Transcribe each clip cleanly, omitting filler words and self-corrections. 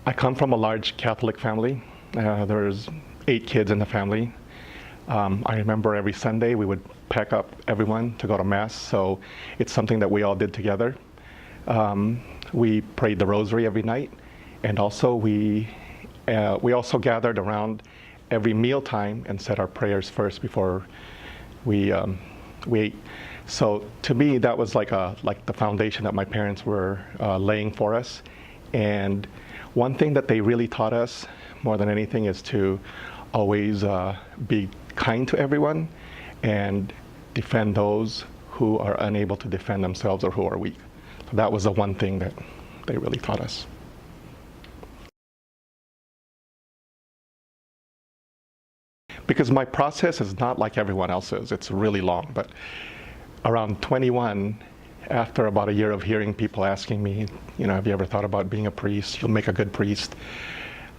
I come from a large Catholic family. There's 8 kids in the family. I remember every Sunday we would pack up everyone to go to Mass, so it's something that we all did together. We prayed the rosary every night, and also we also gathered around every mealtime and said our prayers first before we ate. So to me, that was like the foundation that my parents were laying for us. And one thing that they really taught us more than anything is to always be kind to everyone and defend those who are unable to defend themselves or who are weak. So that was the one thing that they really taught us. Because my process is not like everyone else's. It's really long, but around 21, after about a year of hearing people asking me, have you ever thought about being a priest? You'll make a good priest.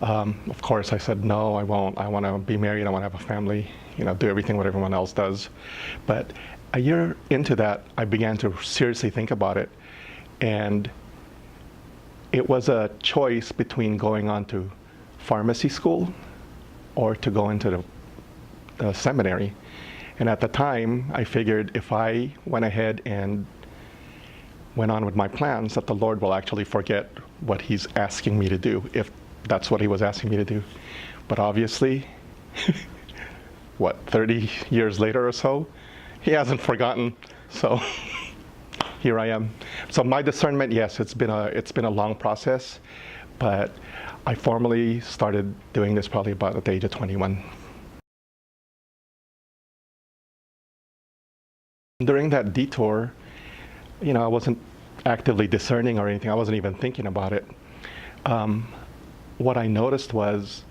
Of course, I said, no, I won't. I want to be married. I want to have a family, do everything what everyone else does. But a year into that, I began to seriously think about it. And it was a choice between going on to pharmacy school or to go into the seminary. And at the time, I figured if I went ahead and went on with my plans, that the Lord will actually forget what He's asking me to do, if that's what He was asking me to do. But obviously, 30 years later or so, He hasn't forgotten. So here I am. So my discernment, yes, it's been a long process, but I formally started doing this probably about at the age of 21. During that detour, I wasn't actively discerning or anything. I wasn't even thinking about it. What I noticed was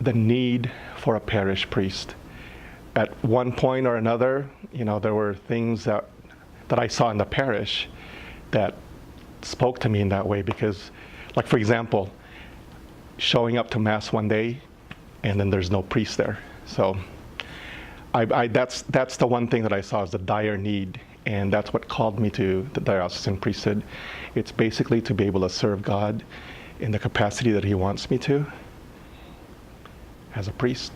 the need for a parish priest. At one point or another, there were things that I saw in the parish that spoke to me in that way because, like for example, showing up to Mass one day and then there's no priest there. So that's the one thing that I saw as the dire need, and that's what called me to the diocesan priesthood. It's basically to be able to serve God in the capacity that He wants me to as a priest.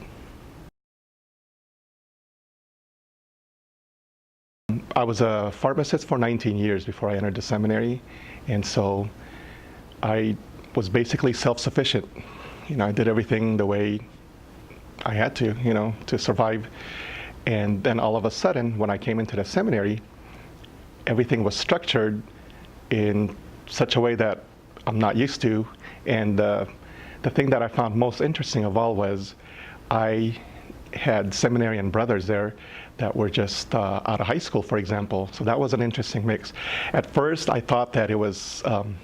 I was a pharmacist for 19 years before I entered the seminary, and so I was basically self-sufficient. I did everything the way I had to survive. And then all of a sudden, when I came into the seminary, everything was structured in such a way that I'm not used to. And the thing that I found most interesting of all was I had seminarian brothers there that were just out of high school, for example. So that was an interesting mix. At first, I thought that it wasn't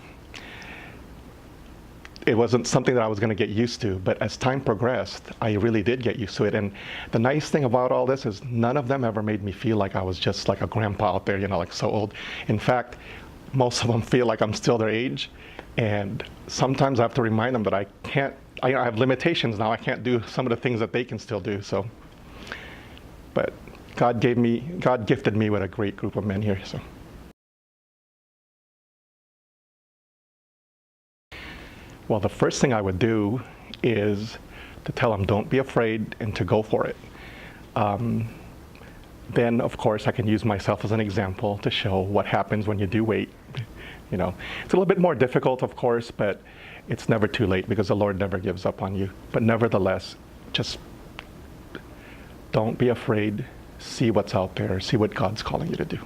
something that I was going to get used to, but as time progressed, I really did get used to it. And the nice thing about all this is none of them ever made me feel like I was just like a grandpa out there, like so old. In fact, most of them feel like I'm still their age. And sometimes I have to remind them that I have limitations now. I can't do some of the things that they can still do. So, but God gifted me with a great group of men here. So. Well, the first thing I would do is to tell them, don't be afraid, and to go for it. Then, of course, I can use myself as an example to show what happens when you do wait. It's a little bit more difficult, of course, but it's never too late because the Lord never gives up on you. But nevertheless, just don't be afraid. See what's out there. See what God's calling you to do.